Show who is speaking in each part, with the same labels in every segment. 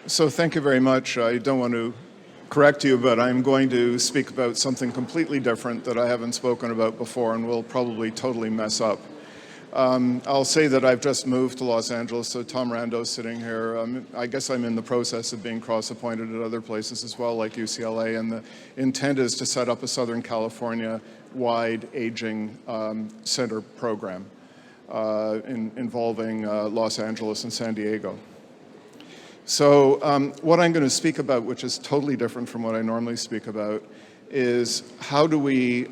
Speaker 1: So thank you very much. I don't want to correct you, but I'm going to speak about something completely different that I haven't spoken about before and will probably totally mess up. I'll say that I've just moved to Los Angeles, so Tom Rando's sitting here. I guess I'm in the process of being cross-appointed at other places as well, like UCLA, and the intent is to set up a Southern California-wide aging center program involving Los Angeles and San Diego. So what I'm going to speak about, which is totally different from what I normally speak about, is how do we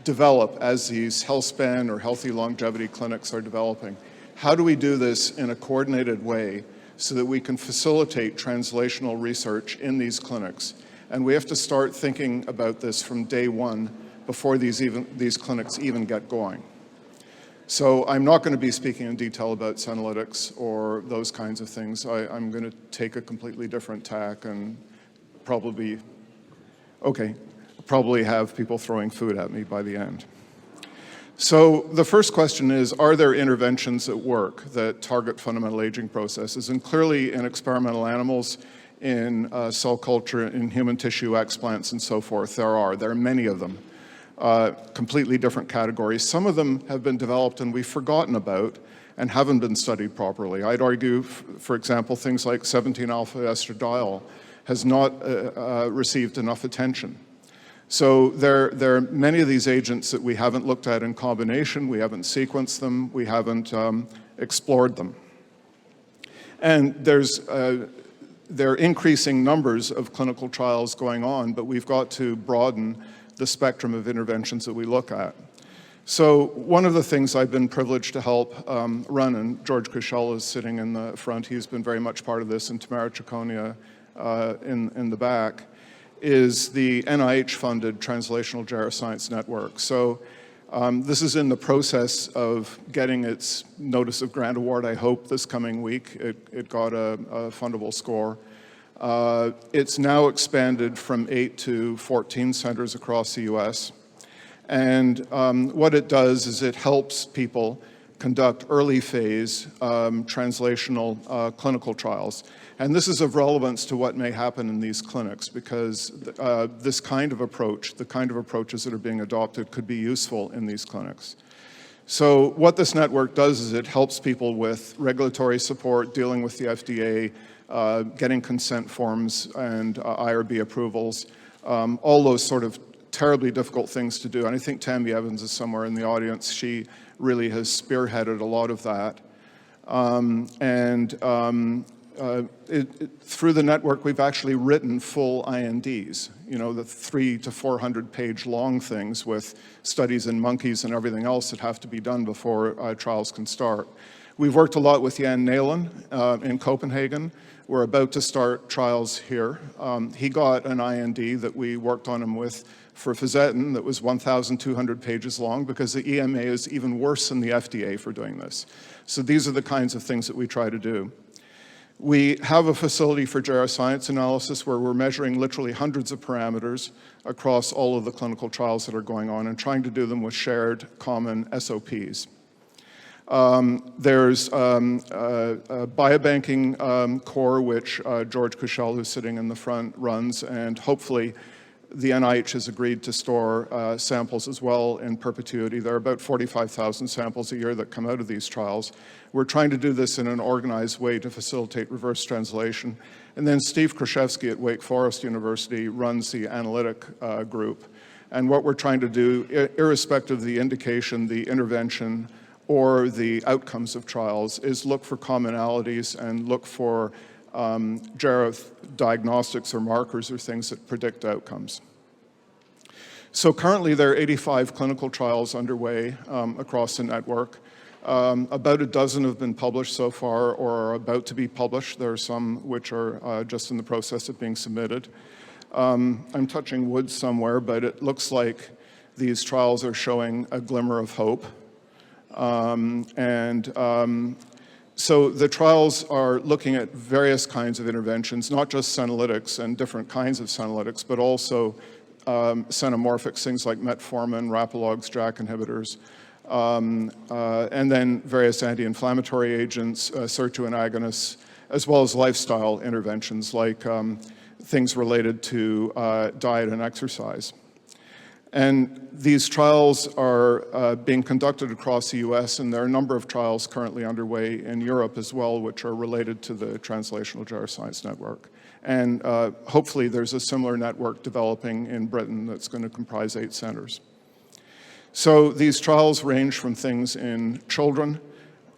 Speaker 1: develop as these health span or healthy longevity clinics are developing. How do we do this in a coordinated way so that we can facilitate translational research in these clinics? And we have to start thinking about this from day one before these clinics even get going. So I'm not going to be speaking in detail about senolytics or those kinds of things. I'm going to take a completely different tack and probably have people throwing food at me by the end. So the first question is, are there interventions at work that target fundamental aging processes? And clearly in experimental animals, in cell culture, in human tissue explants and so forth, there are many of them. Completely different categories. Some of them have been developed and we've forgotten about and haven't been studied properly. I'd argue, for example, things like 17-alpha estradiol has not received enough attention. So there are many of these agents that we haven't looked at in combination, we haven't sequenced them, we haven't explored them. And there are increasing numbers of clinical trials going on, but we've got to broaden the spectrum of interventions that we look at. So one of the things I've been privileged to help run, and George Kushel is sitting in the front, he's been very much part of this, and Tamara Ciconia in the back, is the NIH-funded Translational Geroscience Network. So this is in the process of getting its Notice of Grant Award, I hope, this coming week. It got a fundable score. It's now expanded from 8 to 14 centers across the US. And what it does is it helps people conduct early phase translational clinical trials. And this is of relevance to what may happen in these clinics because this kind of approach, the kind of approaches that are being adopted could be useful in these clinics. So what this network does is it helps people with regulatory support, dealing with the FDA, getting consent forms and IRB approvals, all those sort of terribly difficult things to do. And I think Tammy Evans is somewhere in the audience. She really has spearheaded a lot of that. Through the network, we've actually written full INDs, you know, the 300 to 400 page long things with studies in monkeys and everything else that have to be done before trials can start. We've worked a lot with Jan Nelen in Copenhagen. We're about to start trials here. He got an IND that we worked on him with for Fizetin that was 1,200 pages long because the EMA is even worse than the FDA for doing this. So these are the kinds of things that we try to do. We have a facility for geroscience analysis where we're measuring literally hundreds of parameters across all of the clinical trials that are going on and trying to do them with shared common SOPs. There's a biobanking core, which George Kushel, who's sitting in the front, runs, and hopefully the NIH has agreed to store samples as well in perpetuity. There are about 45,000 samples a year that come out of these trials. We're trying to do this in an organized way to facilitate reverse translation. And then Steve Kraszewski at Wake Forest University runs the analytic group. And what we're trying to do, irrespective of the indication, the intervention, or the outcomes of trials, is look for commonalities and look for gerodiagnostics or markers or things that predict outcomes. So currently there are 85 clinical trials underway across the network. About a dozen have been published so far or are about to be published. There are some which are just in the process of being submitted. I'm touching wood somewhere, but it looks like these trials are showing a glimmer of hope. So the trials are looking at various kinds of interventions, not just senolytics and different kinds of senolytics, but also xenomorphics, things like metformin, rapalogs, JAK inhibitors, and then various anti-inflammatory agents, sirtuin agonists, as well as lifestyle interventions like things related to diet and exercise. And these trials are being conducted across the US, and there are a number of trials currently underway in Europe as well, which are related to the Translational Geroscience network. And hopefully there's a similar network developing in Britain that's going to comprise 8 centers. So these trials range from things in children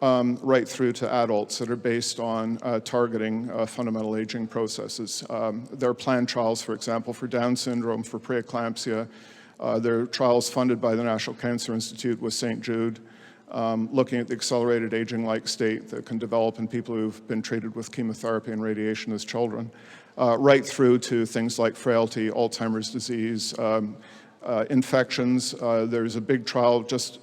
Speaker 1: right through to adults that are based on targeting fundamental aging processes. There are planned trials, for example, for Down syndrome, for preeclampsia. There are trials funded by the National Cancer Institute with St. Jude, looking at the accelerated aging-like state that can develop in people who've been treated with chemotherapy and radiation as children, right through to things like frailty, Alzheimer's disease, infections. There's a big trial just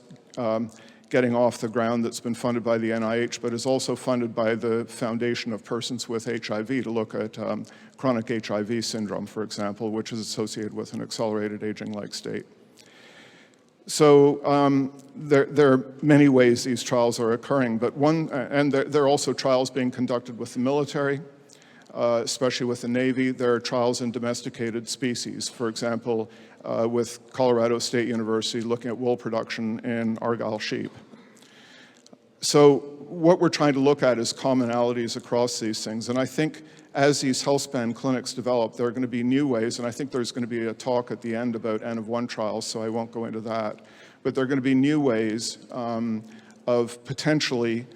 Speaker 1: getting off the ground that's been funded by the NIH, but is also funded by the Foundation of Persons with HIV to look at chronic HIV syndrome, for example, which is associated with an accelerated aging-like state. So there are many ways these trials are occurring, but there are also trials being conducted with the military, especially with the Navy. There are trials in domesticated species, for example, with Colorado State University looking at wool production in Argyll sheep. So what we're trying to look at is commonalities across these things, and I think as these health span clinics develop, there are going to be new ways, and I think there's going to be a talk at the end about N-of-1 trials, so I won't go into that, but there are going to be new ways of potentially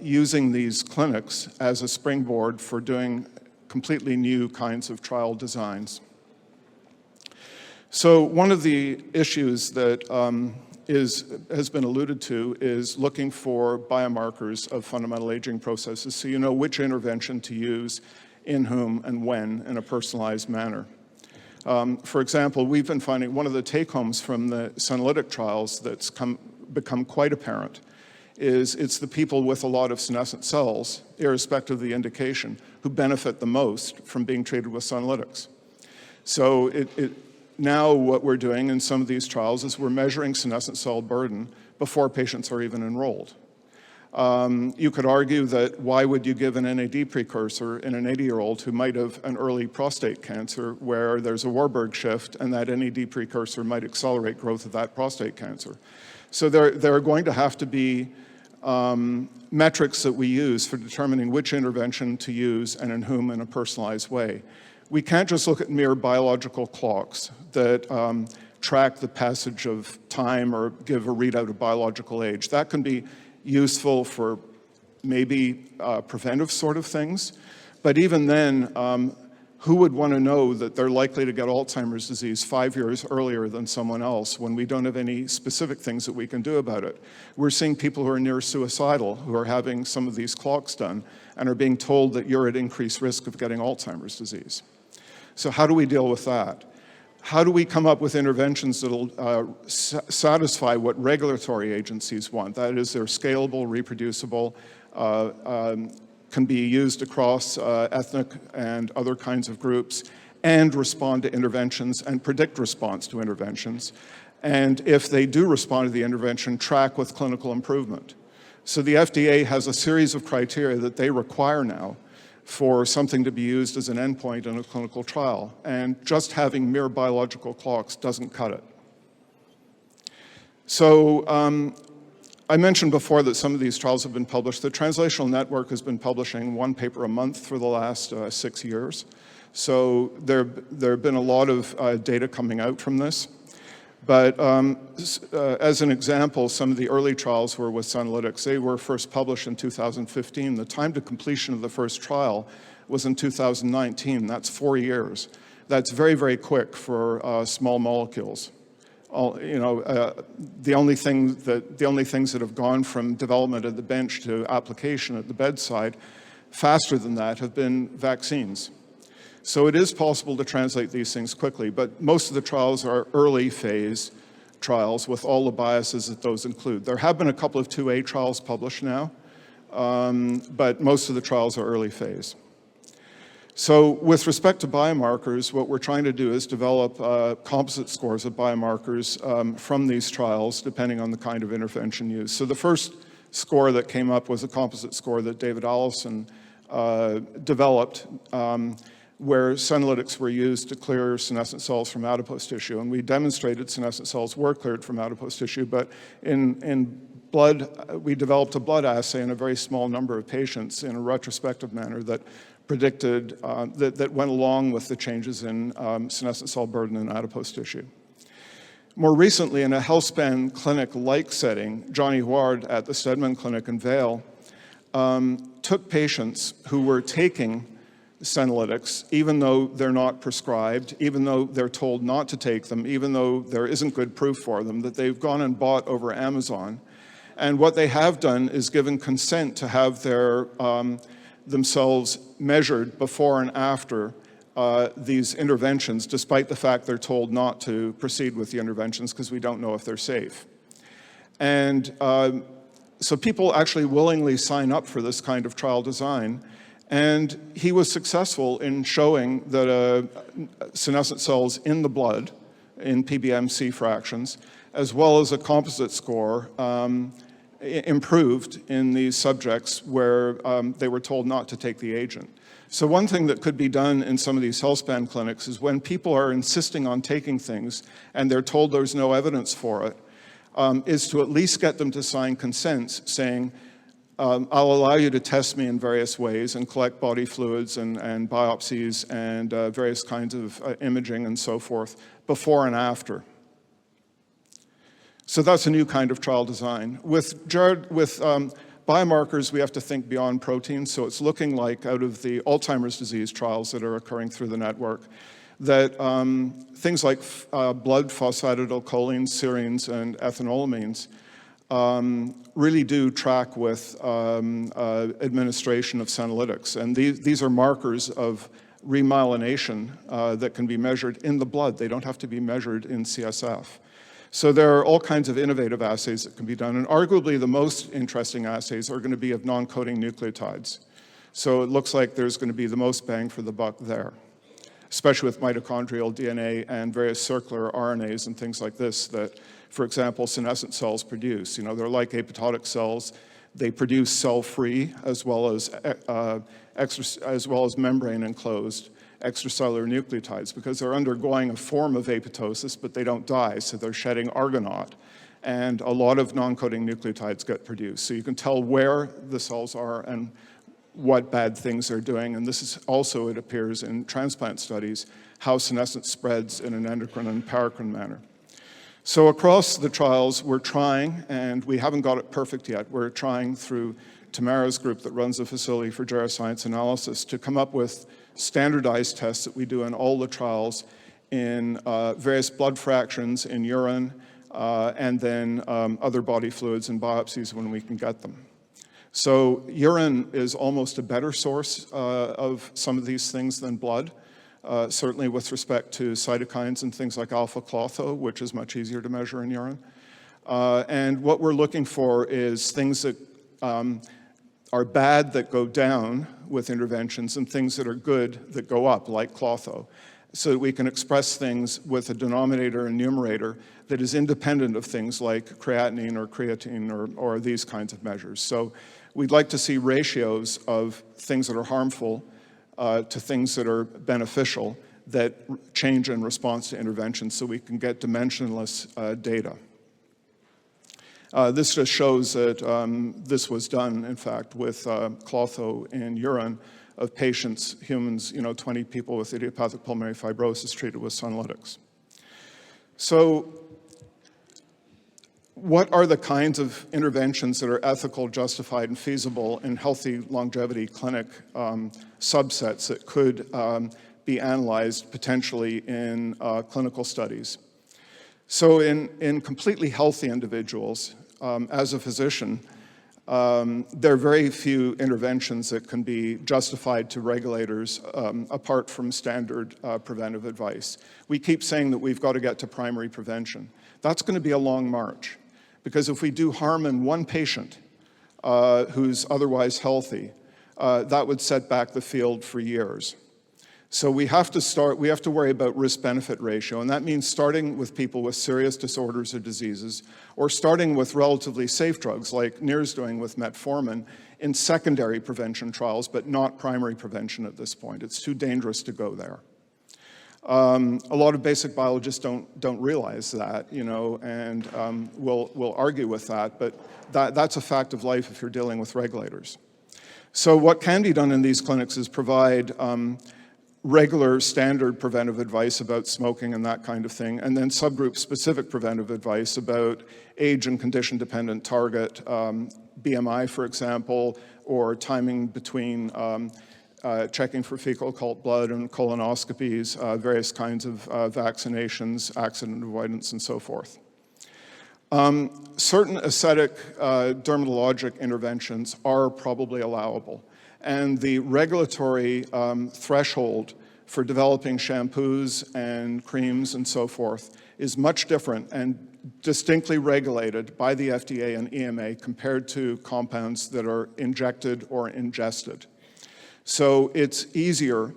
Speaker 1: using these clinics as a springboard for doing completely new kinds of trial designs. So one of the issues that has been alluded to is looking for biomarkers of fundamental aging processes so you know which intervention to use in whom and when in a personalized manner. For example, we've been finding one of the take-homes from the senolytic trials that's become quite apparent is it's the people with a lot of senescent cells, irrespective of the indication, who benefit the most from being treated with senolytics. So now what we're doing in some of these trials is we're measuring senescent cell burden before patients are even enrolled. You could argue that why would you give an NAD precursor in an 80-year-old who might have an early prostate cancer where there's a Warburg shift and that NAD precursor might accelerate growth of that prostate cancer. So there are going to have to be metrics that we use for determining which intervention to use and in whom in a personalized way. We can't just look at mere biological clocks that track the passage of time or give a readout of biological age. That can be useful for maybe preventive sort of things, but even then, who would want to know that they're likely to get Alzheimer's disease 5 years earlier than someone else when we don't have any specific things that we can do about it? We're seeing people who are near suicidal who are having some of these clocks done and are being told that you're at increased risk of getting Alzheimer's disease. So how do we deal with that? How do we come up with interventions that will satisfy what regulatory agencies want? That is, they're scalable, reproducible, can be used across ethnic and other kinds of groups, and respond to interventions and predict response to interventions. And if they do respond to the intervention, track with clinical improvement. So the FDA has a series of criteria that they require now for something to be used as an endpoint in a clinical trial. And just having mere biological clocks doesn't cut it. So I mentioned before that some of these trials have been published. The Translational Network has been publishing 1 paper a month for the last 6 years. So there have been a lot of data coming out from this. But as an example, some of the early trials were with senolytics. They were first published in 2015. The time to completion of the first trial was in 2019. That's 4 years. That's very, very quick for small molecules. The only things that have gone from development at the bench to application at the bedside faster than that have been vaccines. So it is possible to translate these things quickly, but most of the trials are early phase trials with all the biases that those include. There have been a couple of 2A trials published now, but most of the trials are early phase. So with respect to biomarkers, what we're trying to do is develop composite scores of biomarkers from these trials, depending on the kind of intervention used. So the first score that came up was a composite score that David Allison developed where senolytics were used to clear senescent cells from adipose tissue. And we demonstrated senescent cells were cleared from adipose tissue, but in blood, we developed a blood assay in a very small number of patients in a retrospective manner that predicted, that went along with the changes in senescent cell burden in adipose tissue. More recently, in a healthspan clinic-like setting, Johnny Huard at the Stedman Clinic in Vail took patients who were taking senolytics, even though they're not prescribed, even though they're told not to take them, even though there isn't good proof for them, that they've gone and bought over Amazon. And what they have done is given consent to have their themselves measured before and after these interventions, despite the fact they're told not to proceed with the interventions because we don't know if they're safe. And so people actually willingly sign up for this kind of trial design. And he was successful in showing that senescent cells in the blood, in PBMC fractions, as well as a composite score, improved in these subjects where they were told not to take the agent. So one thing that could be done in some of these healthspan clinics is when people are insisting on taking things and they're told there's no evidence for it, is to at least get them to sign consents saying, I'll allow you to test me in various ways and collect body fluids and biopsies and various kinds of imaging and so forth before and after. So that's a new kind of trial design. With biomarkers, we have to think beyond proteins. So it's looking like out of the Alzheimer's disease trials that are occurring through the network, that things like blood phosphatidylcholines, serines, and ethanolamines really do track with administration of senolytics. And these are markers of remyelination that can be measured in the blood. They don't have to be measured in CSF. So there are all kinds of innovative assays that can be done. And arguably the most interesting assays are going to be of non-coding nucleotides. So it looks like there's going to be the most bang for the buck there, especially with mitochondrial DNA and various circular RNAs and things like this that, for example, senescent cells produce. You know, they're like apoptotic cells. They produce cell-free as well as membrane-enclosed extracellular nucleotides because they're undergoing a form of apoptosis, but they don't die, so they're shedding argonaute. And a lot of non-coding nucleotides get produced. So you can tell where the cells are and what bad things they're doing. And this is also, it appears in transplant studies, how senescence spreads in an endocrine and paracrine manner. So across the trials, we're trying, and we haven't got it perfect yet, we're trying through Tamara's group that runs the facility for geroscience analysis to come up with standardized tests that we do in all the trials in various blood fractions, in urine, and then other body fluids and biopsies when we can get them. So urine is almost a better source of some of these things than blood, certainly with respect to cytokines and things like alpha-klotho, which is much easier to measure in urine. And what we're looking for is things that are bad that go down with interventions and things that are good that go up, like klotho, so that we can express things with a denominator and numerator that is independent of things like creatinine or creatine or these kinds of measures. So we'd like to see ratios of things that are harmful to things that are beneficial that change in response to intervention so we can get dimensionless data. This just shows that this was done, in fact, with klotho in urine of patients, humans, 20 people with idiopathic pulmonary fibrosis treated with senolytics. So what are the kinds of interventions that are ethical, justified, and feasible in healthy longevity clinic subsets that could be analyzed potentially in clinical studies? So in completely healthy individuals, as a physician, there are very few interventions that can be justified to regulators apart from standard preventive advice. We keep saying that we've got to get to primary prevention. That's going to be a long march, because if we do harm in one patient who's otherwise healthy, that would set back the field for years. So we have to worry about risk-benefit ratio, and that means starting with people with serious disorders or diseases, or starting with relatively safe drugs like NIR's doing with metformin in secondary prevention trials, but not primary prevention at this point. It's too dangerous to go there. A lot of basic biologists don't realize that, you know, and will argue with that, but that's a fact of life if you're dealing with regulators. So what can be done in these clinics is provide regular standard preventive advice about smoking and that kind of thing, and then subgroup-specific preventive advice about age and condition-dependent target, BMI, for example, or timing between checking for fecal occult blood and colonoscopies, various kinds of vaccinations, accident avoidance, and so forth. Certain aesthetic dermatologic interventions are probably allowable, and the regulatory threshold for developing shampoos and creams and so forth is much different and distinctly regulated by the FDA and EMA compared to compounds that are injected or ingested. So it's easier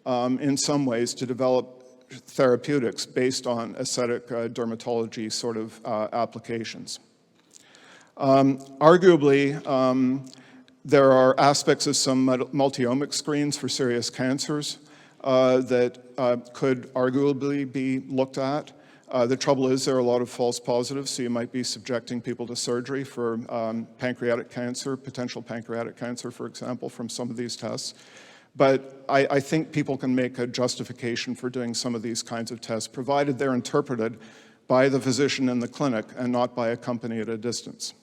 Speaker 1: in some ways to develop therapeutics based on aesthetic dermatology sort of applications. Arguably, there are aspects of some multi-omic screens for serious cancers that could arguably be looked at. The trouble is there are a lot of false positives, so you might be subjecting people to surgery for pancreatic cancer, potential pancreatic cancer, for example, from some of these tests. But I think people can make a justification for doing some of these kinds of tests, provided they're interpreted by the physician in the clinic and not by a company at a distance.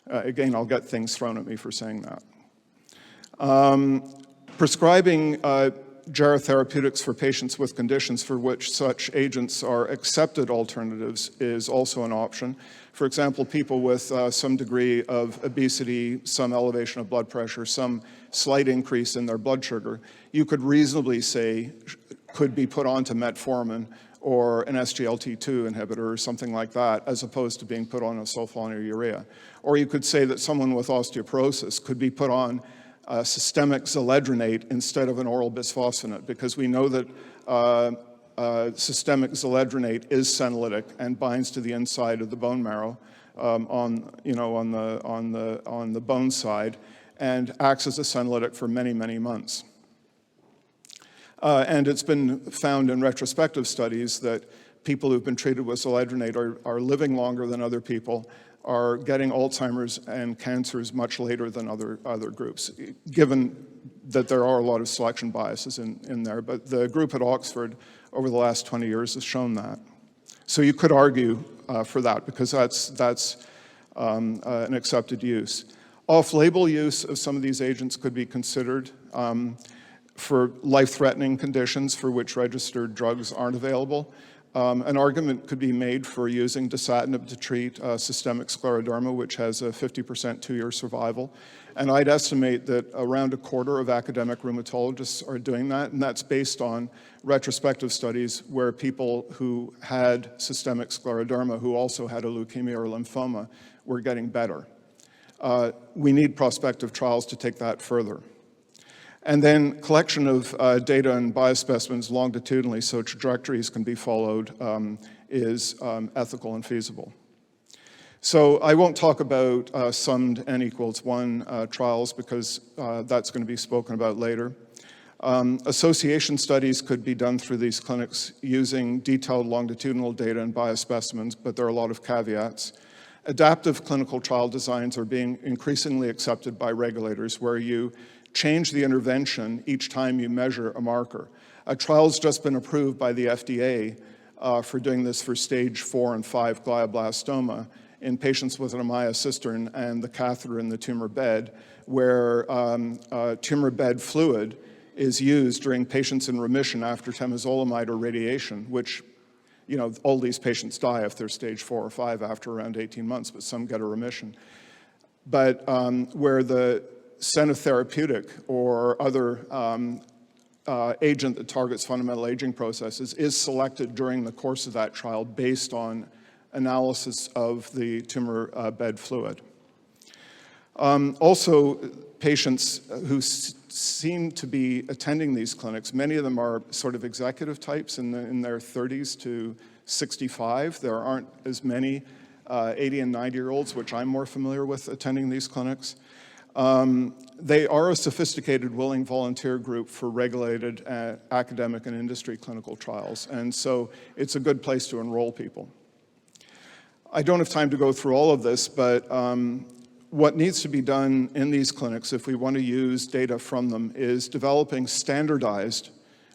Speaker 1: Again, I'll get things thrown at me for saying that. Prescribing gerotherapeutics for patients with conditions for which such agents are accepted alternatives is also an option. For example, people with some degree of obesity, some elevation of blood pressure, some slight increase in their blood sugar, you could reasonably say could be put onto metformin or an SGLT2 inhibitor or something like that, as opposed to being put on a sulfonylurea. Or you could say that someone with osteoporosis could be put on systemic zoledronate instead of an oral bisphosphonate, because we know that systemic zoledronate is senolytic and binds to the inside of the bone marrow on the bone side and acts as a senolytic for many, many months. And it's been found in retrospective studies that people who've been treated with zoledronate are living longer than other people, are getting Alzheimer's and cancers much later than other groups, given that there are a lot of selection biases in there. But the group at Oxford over the last 20 years has shown that. So you could argue for that, because that's an accepted use. Off-label use of some of these agents could be considered for life-threatening conditions for which registered drugs aren't available. An argument could be made for using dasatinib to treat systemic scleroderma, which has a 50% two-year survival. And I'd estimate that around a quarter of academic rheumatologists are doing that, and that's based on retrospective studies where people who had systemic scleroderma, who also had a leukemia or lymphoma, were getting better. We need prospective trials to take that further. And then collection of data and biospecimens longitudinally so trajectories can be followed is ethical and feasible. So I won't talk about summed n=1 trials, because that's going to be spoken about later. Association studies could be done through these clinics using detailed longitudinal data and biospecimens, but there are a lot of caveats. Adaptive clinical trial designs are being increasingly accepted by regulators, where you change the intervention each time you measure a marker. A trial's just been approved by the FDA for doing this for stage 4 and 5 glioblastoma in patients with an Amaya cistern and the catheter in the tumor bed, where tumor bed fluid is used during patients in remission after temozolomide or radiation, which, you know, all these patients die if they're stage 4 or 5 after around 18 months, but some get a remission. But where the senotherapeutic or other agent that targets fundamental aging processes is selected during the course of that trial based on analysis of the tumor bed fluid. Also, patients who seem to be attending these clinics, many of them are sort of executive types in their 30s to 65. There aren't as many 80 and 90-year-olds, which I'm more familiar with, attending these clinics. They are a sophisticated, willing volunteer group for regulated academic and industry clinical trials, and so it's a good place to enroll people. I don't have time to go through all of this, but what needs to be done in these clinics, if we want to use data from them, is developing standardized,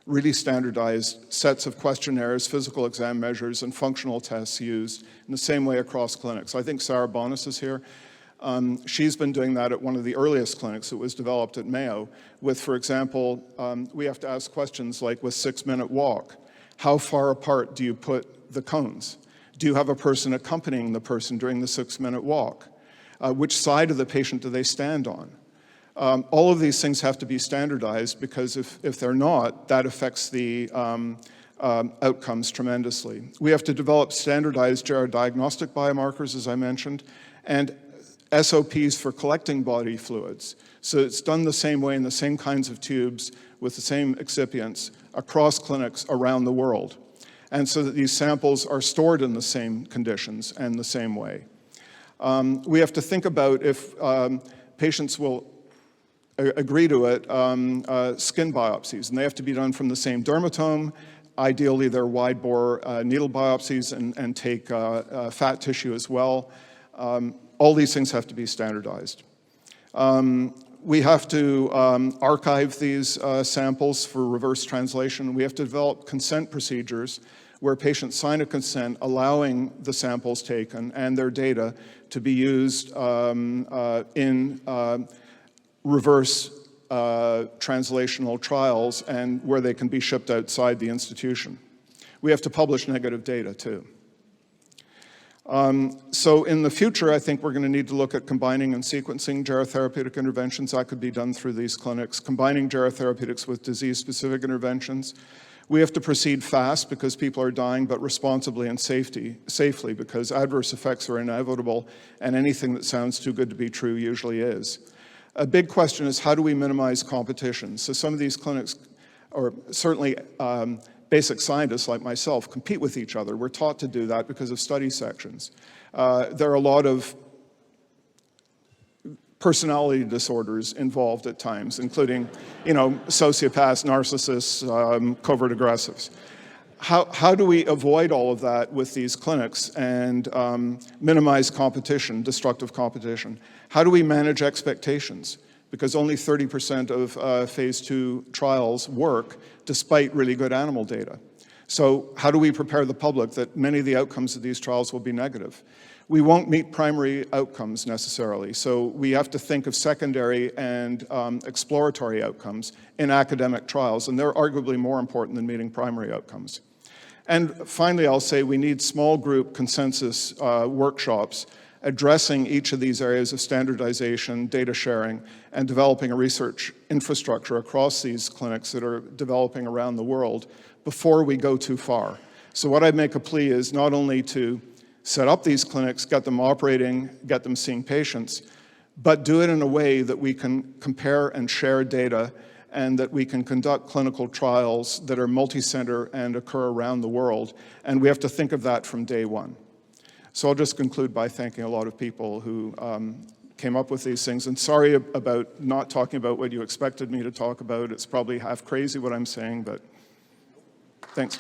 Speaker 1: really standardized sets of questionnaires, physical exam measures, and functional tests used in the same way across clinics. I think Sarah Bonas is here. She's been doing that at one of the earliest clinics that was developed at Mayo with, for example, we have to ask questions like with 6-minute walk, how far apart do you put the cones? Do you have a person accompanying the person during the 6-minute walk? Which side of the patient do they stand on? All of these things have to be standardized because if they're not, that affects the outcomes tremendously. We have to develop standardized gerodiagnostic biomarkers, as I mentioned, and SOPs for collecting body fluids. So it's done the same way in the same kinds of tubes with the same excipients across clinics around the world. And so that these samples are stored in the same conditions and the same way. We have to think about if patients will agree to it, skin biopsies, and they have to be done from the same dermatome. Ideally, they're wide-bore needle biopsies and take fat tissue as well. All these things have to be standardized. We have to archive these samples for reverse translation. We have to develop consent procedures where patients sign a consent allowing the samples taken and their data to be used in reverse translational trials and where they can be shipped outside the institution. We have to publish negative data too. So in the future, I think we're going to need to look at combining and sequencing gerotherapeutic interventions. That could be done through these clinics, combining gerotherapeutics with disease-specific interventions. We have to proceed fast because people are dying, but responsibly and safely because adverse effects are inevitable, and anything that sounds too good to be true usually is. A big question is, how do we minimize competition? So some of these clinics, or certainly basic scientists like myself, compete with each other. We're taught to do that because of study sections. There are a lot of personality disorders involved at times, including, sociopaths, narcissists, covert aggressives. How do we avoid all of that with these clinics and minimize competition, destructive competition? How do we manage expectations? Because only 30% of phase 2 trials work despite really good animal data. So how do we prepare the public that many of the outcomes of these trials will be negative? We won't meet primary outcomes necessarily, so we have to think of secondary and exploratory outcomes in academic trials, and they're arguably more important than meeting primary outcomes. And finally, I'll say we need small group consensus workshops addressing each of these areas of standardization, data sharing, and developing a research infrastructure across these clinics that are developing around the world before we go too far. So what I'd make a plea is not only to set up these clinics, get them operating, get them seeing patients, but do it in a way that we can compare and share data and that we can conduct clinical trials that are multi-center and occur around the world. And we have to think of that from day one. So I'll just conclude by thanking a lot of people who came up with these things. And sorry about not talking about what you expected me to talk about. It's probably half crazy what I'm saying, but thanks.